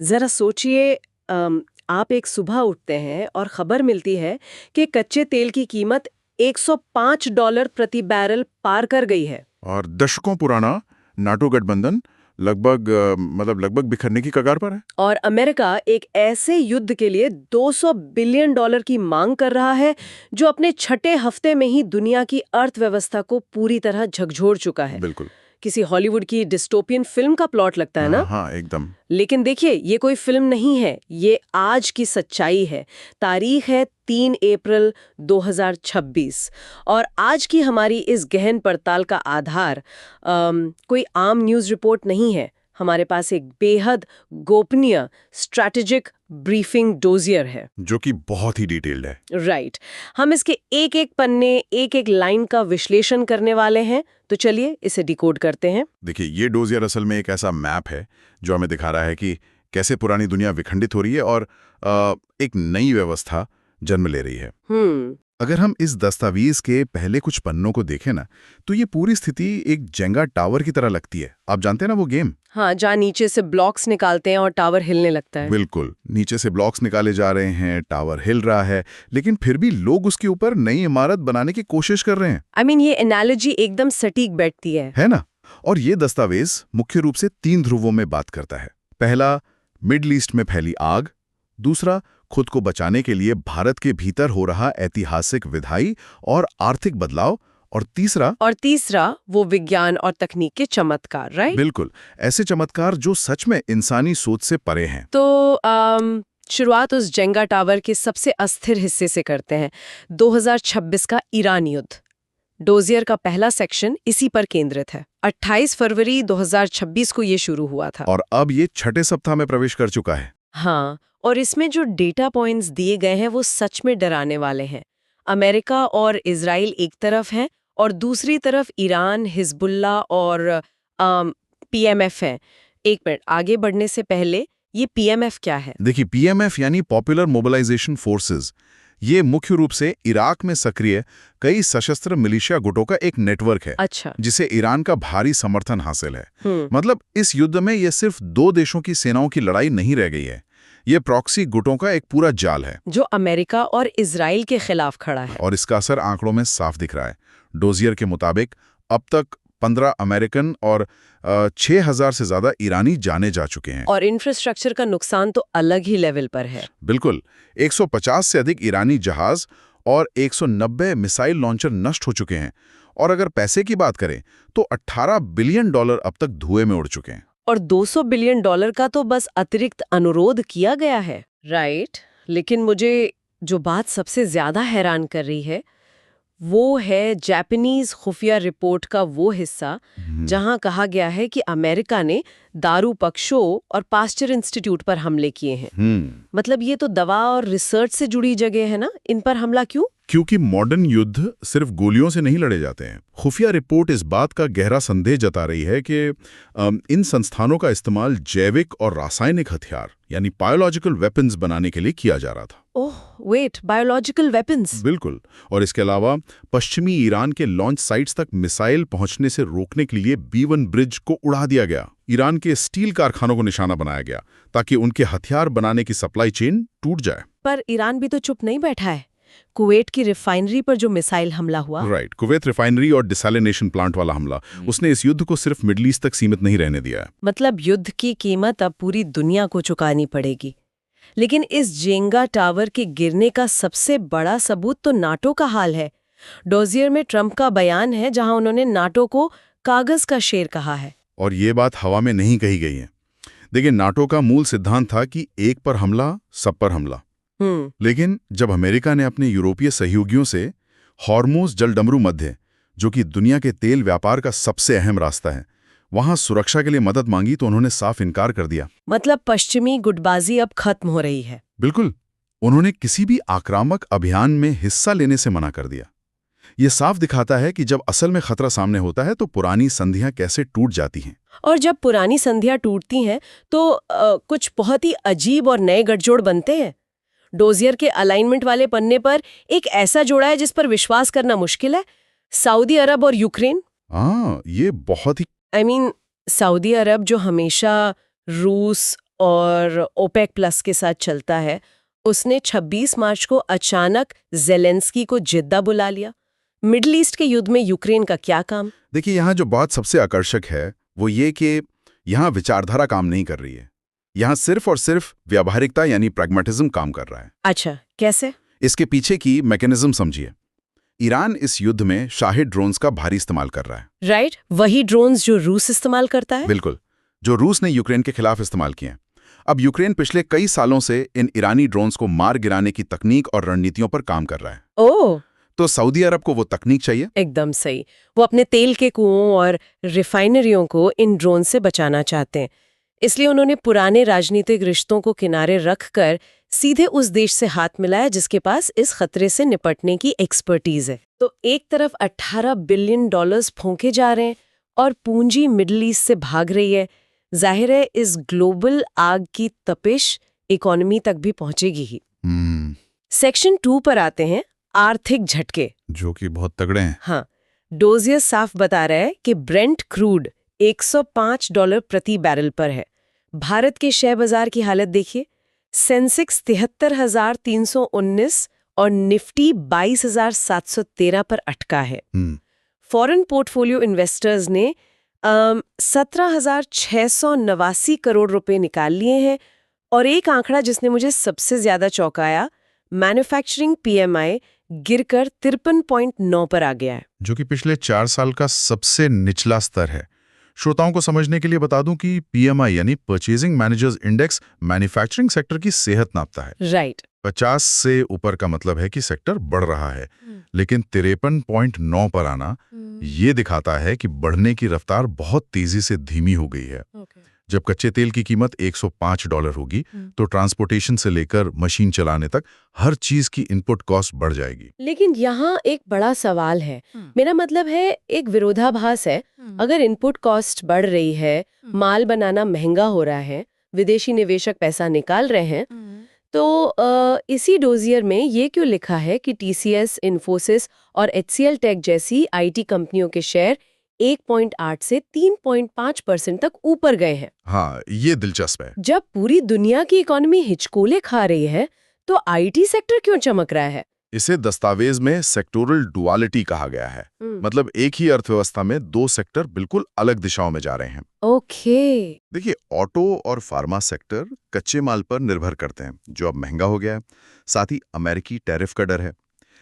जरा सोचिए, आप एक सुबह उठते हैं और खबर मिलती है कि कच्चे तेल की कीमत $105 प्रति बैरल पार कर गई है। और दशकों पुराना नाटो गठबंधन लगभग बिखरने की कगार पर है। और अमेरिका एक ऐसे युद्ध के लिए $200 बिलियन की मांग कर रहा है जो अपने छठे हफ्ते में ही दुनिया की अर्थव्यवस्था को पूरी तरह झकझोर चुका है। बिल्कुल। किसी हॉलीवुड की डिस्टोपियन फिल्म का प्लॉट लगता है ना? हाँ, एकदम। लेकिन देखिए, ये कोई फिल्म नहीं है, ये आज की सच्चाई है। तारीख है 3 अप्रैल 2026 और आज की हमारी इस गहन पड़ताल का आधार कोई आम न्यूज़ रिपोर्ट नहीं है। हमारे पास एक बेहद गोपनीय स्ट्रैटेजिक ब्रीफिंग डोजियर है, जो कि बहुत ही डिटेल्ड है। राइट। हम इसके एक एक पन्ने, एक एक लाइन का विश्लेषण करने वाले हैं, तो चलिए इसे डिकोड करते हैं। देखिए, ये डोजियर असल में एक ऐसा मैप है जो हमें दिखा रहा है कि कैसे पुरानी दुनिया विखंडित हो रही है और एक नई व्यवस्था जन्म ले रही है। अगर हम इस दस्तावेज के पहले कुछ पन्नों को देखें ना, तो ये पूरी स्थिति एक जेंगा टावर की तरह लगती है। आप जानते हैं ना वो गेम? हाँ, जहाँ नीचे से ब्लॉक्स निकालते हैं और टावर हिलने लगता है। बिल्कुल, नीचे से ब्लॉक्स निकाले जा रहे हैं, टावर हिल रहा है, लेकिन फिर भी लोग उसके ऊपर नई इमारत बनाने की कोशिश कर रहे हैं। ये एनालॉजी एकदम सटीक बैठती है ना? और ये दस्तावेज मुख्य रूप से 3 ध्रुवों में बात करता है। पहला, मिडल ईस्ट में फैली आग। दूसरा, खुद को बचाने के लिए भारत के भीतर हो रहा ऐतिहासिक विधायी और आर्थिक बदलाव। और तीसरा वो विज्ञान और तकनीक के चमत्कार, राइट? बिल्कुल, ऐसे चमत्कार जो सच में इंसानी सोच से परे हैं। तो शुरुआत उस जेंगा टावर के सबसे अस्थिर हिस्से से करते हैं, 2026 का ईरान युद्ध। डोजियर का पहला सेक्शन इसी पर केंद्रित है। 28 फरवरी 2026 को ये शुरू हुआ था। और अब ये छठे सप्ताह में प्रवेश कर चुका है। हाँ, और इसमें जो डेटा पॉइंट्स दिए गए हैं वो सच में डराने वाले हैं। अमेरिका और इजराइल एक तरफ हैं और दूसरी तरफ ईरान, हिजबुल्ला और पीएमएफ है। एक मिनट आगे बढ़ने से पहले, ये पीएमएफ क्या है? देखिए, पीएमएफ यानी पॉपुलर मोबिलाइजेशन फोर्सेस, ये मुख्य रूप से इराक में सक्रिय कई सशस्त्र मिलिशिया गुटों का एक नेटवर्क है। अच्छा। जिसे ईरान का भारी समर्थन हासिल है। मतलब इस युद्ध में ये सिर्फ 2 देशों की सेनाओं की लड़ाई नहीं रह गई है, ये प्रॉक्सी गुटों का एक पूरा जाल है जो अमेरिका और इजराइल के खिलाफ खड़ा है। और इसका असर आंकड़ों में साफ दिख रहा है। डोजियर के मुताबिक अब तक 15 अमेरिकन और 6000 से ज्यादा ईरानी जाने जा चुके हैं। और इंफ्रास्ट्रक्चर का नुकसान तो अलग ही लेवल पर है। बिल्कुल, 150 से अधिक ईरानी जहाज और 190 मिसाइल लॉन्चर नष्ट हो चुके हैं। और अगर पैसे की बात करें तो $18 बिलियन अब तक धुएं में उड़ चुके हैं। और $200 बिलियन का तो बस अतिरिक्त अनुरोध किया गया है, राइट? लेकिन मुझे जो बात सबसे ज्यादा हैरान कर रही है वो है जापानीज खुफिया रिपोर्ट का वो हिस्सा जहां कहा गया है कि अमेरिका ने दारू पक्षों और पास्चर इंस्टीट्यूट पर हमले किए हैं। मतलब ये तो दवा और रिसर्च से जुड़ी जगह है ना, इन पर हमला क्यों? क्योंकि मॉडर्न युद्ध सिर्फ गोलियों से नहीं लड़े जाते हैं। खुफिया रिपोर्ट इस बात का गहरा संदेह जता रही है कि इन संस्थानों का इस्तेमाल जैविक और रासायनिक हथियार यानी बायोलॉजिकल वेपन्स बनाने के लिए किया जा रहा था। Oh wait, biological weapons? बिल्कुल। और इसके अलावा पश्चिमी ईरान के लॉन्च साइट्स तक मिसाइल पहुंचने से रोकने के लिए B1 ब्रिज को उड़ा दिया गया। ईरान के स्टील कारखानों को निशाना बनाया गया ताकि उनके हथियार बनाने की सप्लाई चेन टूट जाए। पर ईरान भी तो चुप नहीं बैठा है। कुवैत की रिफाइनरी पर जो मिसाइल हमला हुआ, राइट, कुवैत रिफाइनरी और डिसैलिनेशन प्लांट वाला हमला, उसने इस युद्ध को सिर्फ मिडल ईस्ट तक सीमित नहीं रहने दिया है। मतलब युद्ध की कीमत अब पूरी दुनिया को चुकानी पड़ेगी। लेकिन इस जेंगा टावर के गिरने का सबसे बड़ा सबूत तो नाटो का हाल है। डोजियर में ट्रंप का बयान है जहां उन्होंने नाटो को कागज का शेर कहा है। और ये बात हवा में नहीं कही गई है। देखिए, नाटो का मूल सिद्धांत था कि एक पर हमला सब पर हमला। लेकिन जब अमेरिका ने अपने यूरोपीय सहयोगियों से हॉर्मुज़ जलडमरू मध्य, जो कि दुनिया के तेल व्यापार का सबसे अहम रास्ता है, वहां सुरक्षा के लिए मदद मांगी तो उन्होंने साफ इनकार कर दिया। मतलब पश्चिमी गुटबाजी अब खत्म हो रही है। बिल्कुल, उन्होंने किसी भी आक्रामक अभियान में हिस्सा लेने से मना कर दिया। ये साफ दिखाता है कि जब असल में खतरा सामने होता है तो पुरानी संधियां कैसे टूट जाती हैं। और जब पुरानी संधियां टूटती हैं तो कुछ बहुत ही अजीब और नए गठजोड़ बनते हैं। डोजियर के अलाइनमेंट वाले पन्ने पर एक ऐसा जोड़ा है जिस पर विश्वास करना मुश्किल है, सऊदी अरब और यूक्रेन। ये बहुत ही सऊदी अरब जो हमेशा रूस और ओपेक प्लस के साथ चलता है, उसने 26 मार्च को अचानक ज़ेलेंस्की को जिद्दा बुला लिया। मिडिल ईस्ट के युद्ध में यूक्रेन का क्या काम? देखिए, यहाँ जो बात सबसे आकर्षक है वो ये कि यहाँ विचारधारा काम नहीं कर रही है। यहाँ सिर्फ और सिर्फ व्यावहारिकता यानी प्रैग्मेटिज्म काम कर रहा है। अच्छा, कैसे? इसके पीछे की मैकेनिज्म समझिए। ईरान इस युद्ध में शाहिद ड्रोन्स का भारी इस्तेमाल कर रहा है। राइट, वही ड्रोन्स जो रूस इस्तेमाल करता है? बिल्कुल, जो रूस ने यूक्रेन के खिलाफ इस्तेमाल किए हैं। अब यूक्रेन पिछले कई सालों से इन ईरानी ड्रोन्स को मार गिराने की तकनीक और रणनीतियों पर काम कर रहा है। ओह, तो सऊदी अरब को वो तकनीक चाहिए। एकदम सही। वो अपने तेल के कुओं और रिफाइनरियों को इन ड्रोन से बचाना चाहते हैं। इसलिए उन्होंने पुराने राजनीतिक रिश्तों को किनारे रखकर सीधे उस देश से हाथ मिलाया जिसके पास इस खतरे से निपटने की एक्सपर्टीज है। तो एक तरफ $18 बिलियन फूंके जा रहे हैं और पूंजी मिडिल ईस्ट से भाग रही है। जाहिर है इस ग्लोबल आग की तपिश इकोनॉमी तक भी पहुंचेगी ही। सेक्शन 2 पर आते हैं, आर्थिक झटके, जो कि बहुत तगड़े हैं। हाँ, डोजियर साफ बता रहा है कि ब्रेंट क्रूड $105 प्रति बैरल पर है। भारत के शेयर बाजार की हालत देखिए, सेंसेक्स 73,319 और निफ्टी 22,713 पर अटका है। फॉरेन पोर्टफोलियो इन्वेस्टर्स ने 17,689 करोड़ रुपए निकाल लिए हैं। और एक आंकड़ा जिसने मुझे सबसे ज्यादा चौंकाया, मैन्युफैक्चरिंग पीएमआई गिरकर 53.9 पर आ गया है, जो कि पिछले 4 साल का सबसे निचला स्तर है। श्रोताओं को समझने के लिए बता दूं कि पीएमआई यानी purchasing managers index manufacturing sector की सेहत नापता है। राइट। 50 से ऊपर का मतलब है कि सेक्टर बढ़ रहा है, लेकिन 53.9 पर आना ये दिखाता है कि बढ़ने की रफ्तार बहुत तेजी से धीमी हो गई है। जब कच्चे तेल की कीमत $105 होगी तो ट्रांसपोर्टेशन से लेकर मशीन चलाने तक हर चीज की इनपुट कॉस्ट बढ़ जाएगी। लेकिन यहाँ एक बड़ा सवाल है, मेरा मतलब है एक विरोधाभास है। अगर इनपुट कॉस्ट बढ़ रही है, माल बनाना महंगा हो रहा है, विदेशी निवेशक पैसा निकाल रहे हैं, तो इसी डोजियर में ये क्यों लिखा है कि टीसीएस, इन्फोसिस और एचसीएल टेक जैसी आईटी कंपनियों के शेयर 1.8 से 3.5% तक ऊपर गए हैं? हाँ, ये दिलचस्प है। जब पूरी दुनिया की इकोनॉमी हिचकोले खा रही है तो आईटी सेक्टर क्यों चमक रहा है? इसे दस्तावेज में सेक्टोरल डुअलिटी कहा गया है। मतलब एक ही अर्थव्यवस्था में 2 सेक्टर बिल्कुल अलग दिशाओं में जा रहे हैं। ओके। देखिए, ऑटो और फार्मा सेक्टर कच्चे माल पर निर्भर करते हैं, जो अब महंगा हो गया है। साथ ही अमेरिकी टैरिफ का डर है।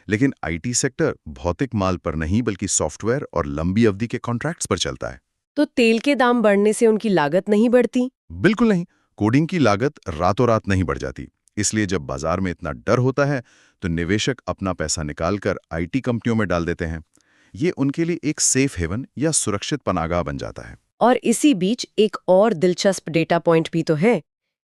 लेकिन आईटी सेक्टर भौतिक माल पर नहीं बल्कि सॉफ्टवेयर और लंबी अवधि के कॉन्ट्रैक्ट्स पर चलता है। तो तेल के दाम बढ़ने से उनकी लागत नहीं बढ़ती? बिल्कुल नहीं। कोडिंग की लागत रातों रात नहीं बढ़ जाती। इसलिए जब बाजार में इतना डर होता है तो निवेशक अपना पैसा निकालकर आईटी कंपनियों में डाल देते हैं। ये उनके लिए एक सेफ हेवन या सुरक्षित पनागाह बन जाता है। और इसी बीच एक और दिलचस्प डेटा पॉइंट भी तो है।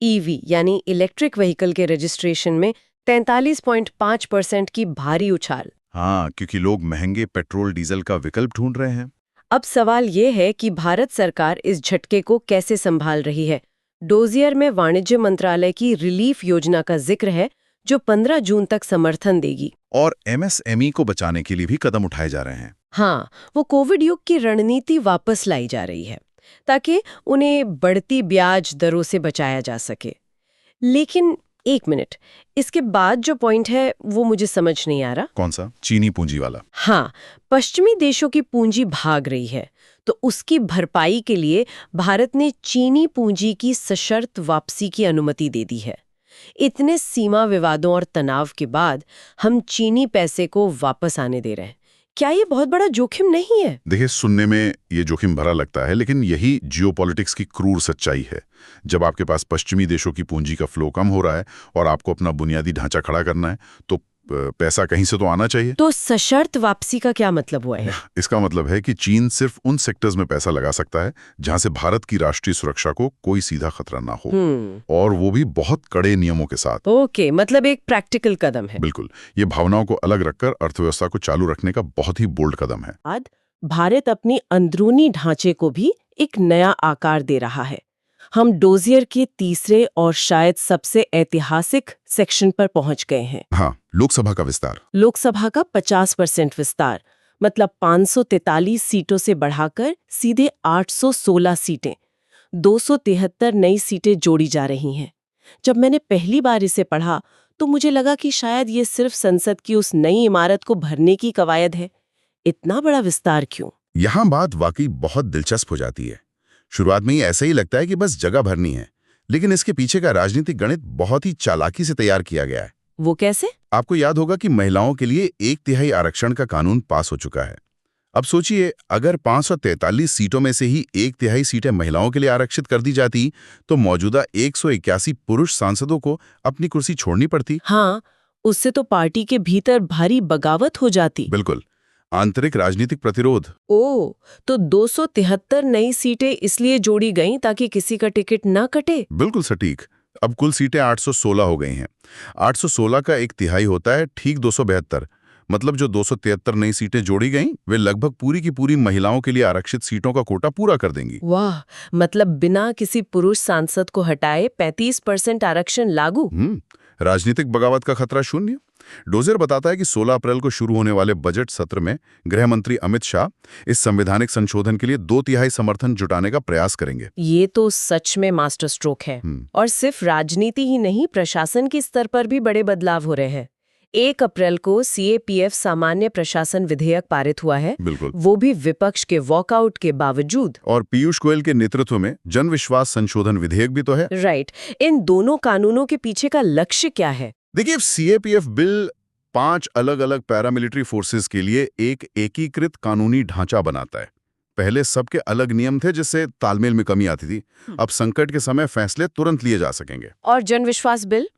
ईवी यानी इलेक्ट्रिक व्हीकल के रजिस्ट्रेशन में 43.5% की भारी उछाल। हाँ, क्योंकि लोग महंगे पेट्रोल डीजल का विकल्प ढूंढ रहे हैं। अब सवाल ये है कि भारत सरकार इस झटके को कैसे संभाल रही है। डोजियर में वाणिज्य मंत्रालय की रिलीफ योजना का जिक्र है जो 15 जून तक समर्थन देगी। और एमएसएमई को बचाने के लिए भी कदम उठाए जा रहे हैं। हाँ, वो कोविड युग की रणनीति वापस लाई जा रही है ताकि उन्हें बढ़ती ब्याज दरों से बचाया जा सके। लेकिन एक मिनट, इसके बाद जो पॉइंट है वो मुझे समझ नहीं आ रहा। कौन सा? चीनी पूंजी वाला। हाँ, पश्चिमी देशों की पूंजी भाग रही है तो उसकी भरपाई के लिए भारत ने चीनी पूंजी की सशर्त वापसी की अनुमति दे दी है। इतने सीमा विवादों और तनाव के बाद हम चीनी पैसे को वापस आने दे रहे हैं। क्या ये बहुत बड़ा जोखिम नहीं है? देखिए, सुनने में ये जोखिम भरा लगता है, लेकिन यही जियोपॉलिटिक्स की क्रूर सच्चाई है। जब आपके पास पश्चिमी देशों की पूंजी का फ्लो कम हो रहा है और आपको अपना बुनियादी ढांचा खड़ा करना है तो पैसा कहीं से तो आना चाहिए। तो सशर्त वापसी का क्या मतलब हुआ है? इसका मतलब है कि चीन सिर्फ उन सेक्टर्स में पैसा लगा सकता है जहां से भारत की राष्ट्रीय सुरक्षा को कोई सीधा खतरा ना हो, और वो भी बहुत कड़े नियमों के साथ। ओके, मतलब एक प्रैक्टिकल कदम है। बिल्कुल, ये भावनाओं को अलग रखकर अर्थव्यवस्था को चालू रखने का बहुत ही बोल्ड कदम है। आज भारत अपनी अंदरूनी ढांचे को भी एक नया आकार दे रहा है। हम डोजियर के तीसरे और शायद सबसे ऐतिहासिक सेक्शन पर पहुंच गए हैं। हाँ, लोकसभा का विस्तार। लोकसभा का 50% विस्तार, मतलब 543 सीटों से बढ़ाकर सीधे 816 सीटें। 273 नई सीटें जोड़ी जा रही हैं। जब मैंने पहली बार इसे पढ़ा तो मुझे लगा कि शायद ये सिर्फ संसद की उस नई इमारत को भरने की कवायद है। इतना बड़ा विस्तार क्यों? यहाँ बात वाकई बहुत दिलचस्प हो जाती है। शुरुआत में ही ऐसा ही लगता है कि बस जगह भरनी है, लेकिन इसके पीछे का राजनीतिक गणित बहुत ही चालाकी से तैयार किया गया है। वो कैसे? आपको याद होगा कि महिलाओं के लिए 1/3 आरक्षण का कानून पास हो चुका है। अब सोचिए, अगर 543 सीटों में से ही 1/3 सीटें महिलाओं के लिए आरक्षित कर दी जाती तो मौजूदा 181 पुरुष सांसदों को अपनी कुर्सी छोड़नी पड़ती। हाँ, उससे तो पार्टी के भीतर भारी बगावत हो जाती। बिल्कुल, आंतरिक राजनीतिक प्रतिरोध। ओह, तो 273 नई सीटें इसलिए जोड़ी गईं ताकि किसी का टिकट ना कटे? बिल्कुल सटीक। अब कुल सीटें 816 हो गई हैं। 816 का 1/3 होता है ठीक 272। मतलब जो 273 नई सीटें जोड़ी गईं, वे लगभग पूरी की पूरी महिलाओं के लिए आरक्षित सीटों का कोटा पूरा कर देंगी। वाह, मतलब बिना किसी पुरुष सांसद को हटाए 35% आरक्षण लागू। राजनीतिक बगावत का खतरा शून्य। डोजियर बताता है कि 16 अप्रैल को शुरू होने वाले बजट सत्र में गृह मंत्री अमित शाह इस संवैधानिक संशोधन के लिए 2/3 समर्थन जुटाने का प्रयास करेंगे। ये तो सच में मास्टर स्ट्रोक है। और सिर्फ राजनीति ही नहीं, प्रशासन के स्तर पर भी बड़े बदलाव हो रहे हैं। 1 अप्रैल को CAPF सामान्य प्रशासन विधेयक पारित हुआ है। बिल्कुल, वो भी विपक्ष के वॉकआउट के बावजूद। और पीयूष गोयल के नेतृत्व में जन विश्वास संशोधन विधेयक भी तो है। राइट। इन दोनों कानूनों के पीछे का लक्ष्य क्या है? देखिए, CAPF बिल 5 अलग-अलग पैरामिलिट्री फोर्सेस के लिए एक एकीकृत कानूनी ढांचा बनाता है। पहले सबके अलग नियम थे, जिससे तालमेल में कमी आती थी। अब संकट के समय फैसले तुरंत लिए जा सकेंगे। और जन विश्वास बिल?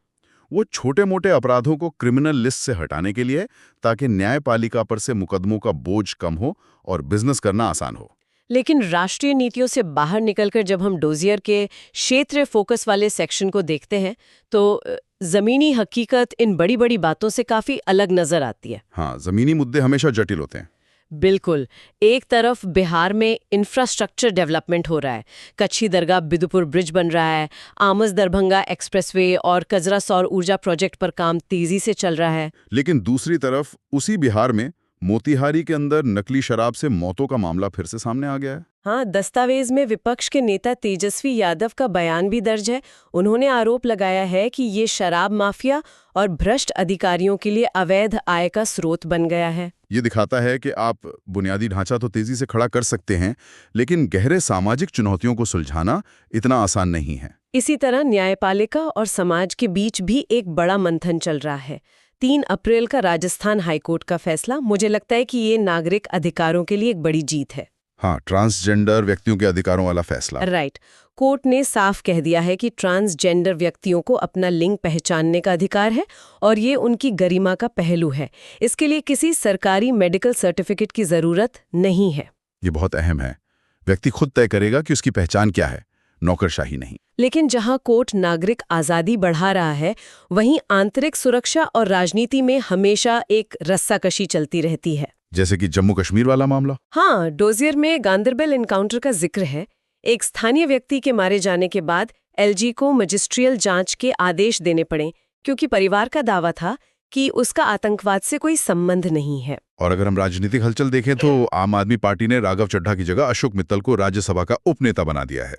वो छोटे-मोटे अपराधों को क्रिमिनल लिस्ट से हटाने के लिए, ताकि न्यायपालिका पर से मुकदमों का बोझ कम हो और बिजनेस करना आसान हो। लेकिन राष्ट्रीय नीतियों से बाहर निकलकर जब हम डोजियर के क्षेत्र फोकस वाले सेक्शन को देखते हैं तो जमीनी हकीकत इन बड़ी बड़ी बातों से काफी अलग नजर आती है। हाँ, जमीनी मुद्दे हमेशा जटिल होते हैं। बिल्कुल। एक तरफ बिहार में इंफ्रास्ट्रक्चर डेवलपमेंट हो रहा है, कच्छी दरगाह बिदुपुर ब्रिज बन रहा है, आमस दरभंगा एक्सप्रेसवे और कजरा सौर ऊर्जा प्रोजेक्ट पर काम तेजी से चल रहा है। लेकिन दूसरी तरफ उसी बिहार में मोतिहारी के अंदर नकली शराब से मौतों का मामला फिर से सामने आ गया है। हाँ, दस्तावेज में विपक्ष के नेता तेजस्वी यादव का बयान भी दर्ज है। उन्होंने आरोप लगाया है कि ये शराब माफिया और भ्रष्ट अधिकारियों के लिए अवैध आय का स्रोत बन गया है। ये दिखाता है कि आप बुनियादी ढांचा तो तेजी से खड़ा कर सकते हैं, लेकिन गहरे सामाजिक चुनौतियों को सुलझाना इतना आसान नहीं है। इसी तरह न्यायपालिका और समाज के बीच भी एक बड़ा मंथन चल रहा है। 3 अप्रैल का राजस्थान हाईकोर्ट का फैसला, मुझे लगता है कि ये नागरिक अधिकारों के लिए एक बड़ी जीत है। हाँ, ट्रांसजेंडर व्यक्तियों के अधिकारों वाला फैसला। राइट। कोर्ट ने साफ कह दिया है कि ट्रांसजेंडर व्यक्तियों को अपना लिंग पहचानने का अधिकार है और ये उनकी गरिमा का पहलू है। इसके लिए किसी सरकारी मेडिकल सर्टिफिकेट की जरूरत नहीं है। ये बहुत अहम है। व्यक्ति खुद तय करेगा कि उसकी पहचान क्या है, नौकरशाही नहीं। लेकिन जहां कोर्ट नागरिक आजादी बढ़ा रहा है, वहीं आंतरिक सुरक्षा और राजनीति में हमेशा एक रस्साकशी चलती रहती है। जैसे कि जम्मू कश्मीर वाला मामला। हाँ, डोजियर में गांदरबल एनकाउंटर का जिक्र है। एक स्थानीय व्यक्ति के मारे जाने के बाद LG को मजिस्ट्रियल जांच के आदेश देने पड़े, क्योंकि परिवार का दावा था कि उसका आतंकवाद से कोई संबंध नहीं है। और अगर हम राजनीतिक हलचल देखें तो आम आदमी पार्टी ने राघव चड्ढा की जगह अशोक मित्तल को राज्यसभा का उपनेता बना दिया है।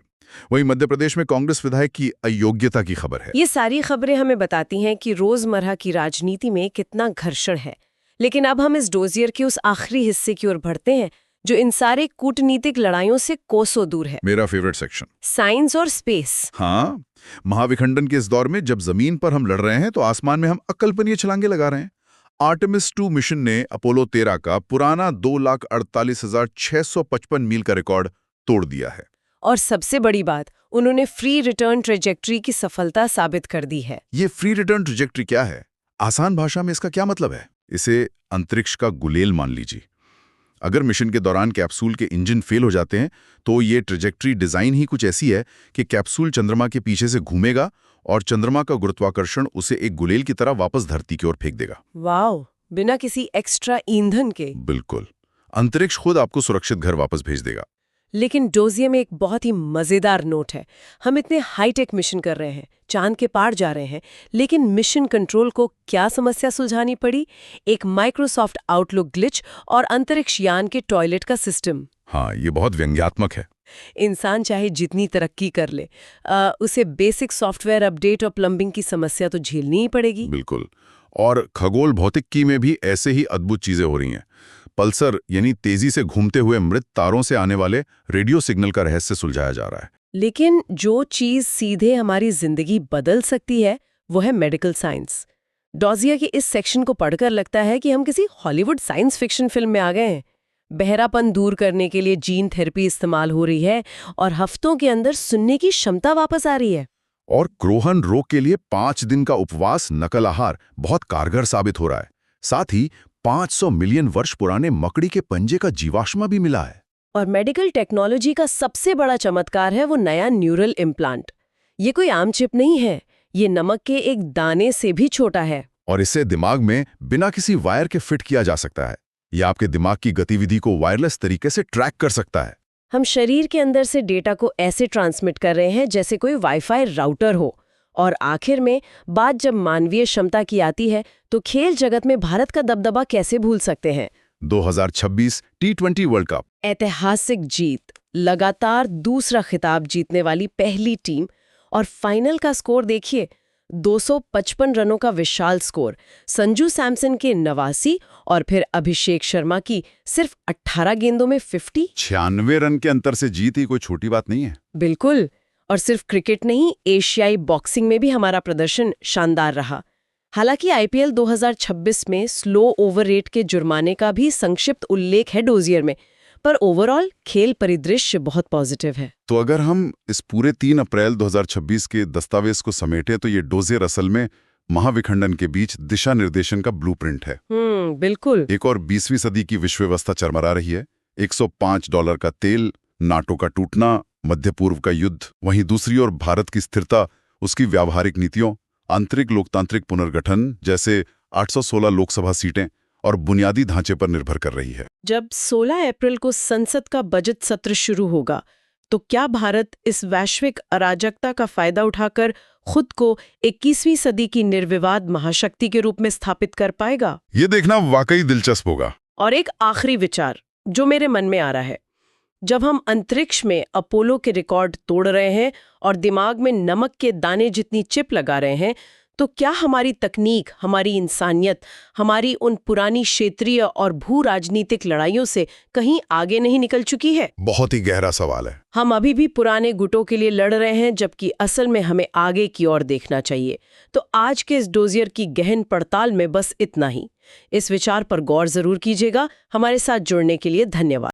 वहीं मध्य प्रदेश में कांग्रेस विधायक की अयोग्यता की खबर है। ये सारी खबरें हमें बताती हैं कि रोजमर्रा की राजनीति में कितना घर्षण है। लेकिन अब हम इस डोजियर के उस आखिरी हिस्से की ओर बढ़ते हैं जो इन सारे कूटनीतिक लड़ाइयों से कोसों दूर है। मेरा फेवरेट सेक्शन, साइंस और स्पेस। हाँ, महाविखंडन के इस दौर में जब जमीन पर हम लड़ रहे हैं तो आसमान में हम अकल्पनीय छलांगे लगा रहे हैं। आर्टेमिस 2 मिशन ने अपोलो 13 का पुराना 2,48,655 मील का रिकॉर्ड तोड़ दिया है। और सबसे बड़ी बात, उन्होंने फ्री रिटर्न ट्रेजेक्ट्री की सफलता साबित कर दी है। ये फ्री रिटर्न ट्रेजेक्ट्री क्या है? आसान भाषा में इसका क्या मतलब है? इसे अंतरिक्ष का गुलेल मान लीजिए। अगर मिशन के दौरान कैप्सूल के इंजन फेल हो जाते हैं तो ये ट्रेजेक्ट्री डिजाइन ही कुछ ऐसी है कि कैप्सूल चंद्रमा के पीछे से घूमेगा और चंद्रमा का गुरुत्वाकर्षण उसे एक गुलेल की तरह वापस धरती की ओर फेंक देगा। वाह, बिना किसी एक्स्ट्रा ईंधन के। बिल्कुल, अंतरिक्ष खुद आपको सुरक्षित घर वापस भेज देगा। लेकिन डोजियर में एक बहुत ही मजेदार नोट है। हम इतने हाईटेक मिशन कर रहे हैं, चांद के पार जा रहे हैं, लेकिन मिशन कंट्रोल को क्या समस्या सुलझानी पड़ी? एक माइक्रोसॉफ्ट आउटलुक ग्लिच और अंतरिक्ष यान के टॉयलेट का सिस्टम। हाँ, ये बहुत व्यंग्यात्मक है। इंसान चाहे जितनी तरक्की कर ले उसे बेसिक सॉफ्टवेयर अपडेट और प्लम्बिंग की समस्या तो झेलनी ही पड़ेगी। बिल्कुल। और खगोल भौतिकी में भी ऐसे ही अद्भुत चीजें हो रही हैं। पल्सर यानी तेजी से घूमते हुए मृत तारों से आने वाले रेडियो सिग्नल का रहस्य सुलझाया जा रहा है। लेकिन जो चीज सीधे हमारी जिंदगी बदल सकती है वो है मेडिकल साइंस। डॉजियर के इस सेक्शन को पढ़कर लगता है कि हम किसी हॉलीवुड साइंस फिक्शन फिल्म में आ गए हैं। बहरापन दूर करने के लिए जीन थेरेपी इस्तेमाल हो रही है और हफ्तों के अंदर सुनने की क्षमता वापस आ रही है। और क्रोहन रोग के लिए 5 दिन का उपवास नकल आहार बहुत कारगर साबित हो रहा है। साथ ही 500 मिलियन वर्ष पुराने मकड़ी के पंजे का जीवाश्म भी मिला है। और मेडिकल टेक्नोलॉजी का सबसे बड़ा चमत्कार है वो नया न्यूरल इम्प्लांट। ये कोई आम चिप नहीं है, ये नमक के एक दाने से भी छोटा है। और इसे दिमाग में बिना किसी वायर के फिट किया जा सकता है। यह आपके दिमाग की गतिविधि को वायरलेस तरीके से ट्रैक कर सकता है। हम शरीर के अंदर से डेटा को ऐसे ट्रांसमिट कर रहे हैं जैसे कोई वाईफाई राउटर हो। और आखिर में बात जब मानवीय क्षमता की आती है तो खेल जगत में भारत का दबदबा कैसे भूल सकते हैं। 2026 T20 वर्ल्ड कप ऐतिहासिक जीत, लगातार दूसरा खिताब जीतने वाली पहली टीम। और फाइनल का स्कोर देखिए, 255 रनों का विशाल स्कोर। संजू सैमसन के 89 और फिर अभिषेक शर्मा की सिर्फ 18 गेंदों में 50। 96 रन के अंतर से जीत ही कोई छोटी बात नहीं है। बिल्कुल। और सिर्फ क्रिकेट नहीं, एशियाई बॉक्सिंग में भी हमारा प्रदर्शन शानदार रहा। हालांकि आईपीएल 2026 में स्लो ओवर रेट के जुर्माने का भी संक्षिप्त उल्लेख है डोजियर में, पर ओवरऑल खेल परिदृश्य बहुत पॉजिटिव है। तो अगर हम इस पूरे 3 अप्रैल 2026 के दस्तावेज को समेटें तो ये डोजियर असल में महाविखंडन के बीच दिशा निर्देशन का ब्लूप्रिंट है। बिल्कुल। एक और 20वीं सदी की विश्व व्यवस्था चरमरा रही है। $105 का तेल, नाटो का टूटना, मध्य पूर्व का युद्ध, वहीं दूसरी ओर भारत की स्थिरता, उसकी व्यावहारिक नीतियों, आंतरिक लोकतांत्रिक पुनर्गठन जैसे 816 लोकसभा सीटें और बुनियादी ढांचे पर निर्भर कर रही है। जब 16 अप्रैल को संसद का बजट सत्र शुरू होगा तो क्या भारत इस वैश्विक अराजकता का फायदा उठाकर खुद को 21वीं सदी की निर्विवाद महाशक्ति के रूप में स्थापित कर पाएगा? ये देखना वाकई दिलचस्प होगा। और एक आखिरी विचार जो मेरे मन में आ रहा है, जब हम अंतरिक्ष में अपोलो के रिकॉर्ड तोड़ रहे हैं और दिमाग में नमक के दाने जितनी चिप लगा रहे हैं, तो क्या हमारी तकनीक, हमारी इंसानियत, हमारी उन पुरानी क्षेत्रीय और भू राजनीतिक लड़ाइयों से कहीं आगे नहीं निकल चुकी है? बहुत ही गहरा सवाल है। हम अभी भी पुराने गुटों के लिए लड़ रहे हैं, जबकि असल में हमें आगे की ओर देखना चाहिए। तो आज के इस डोजियर की गहन पड़ताल में बस इतना ही। इस विचार पर गौर जरूर कीजिएगा। हमारे साथ जुड़ने के लिए धन्यवाद।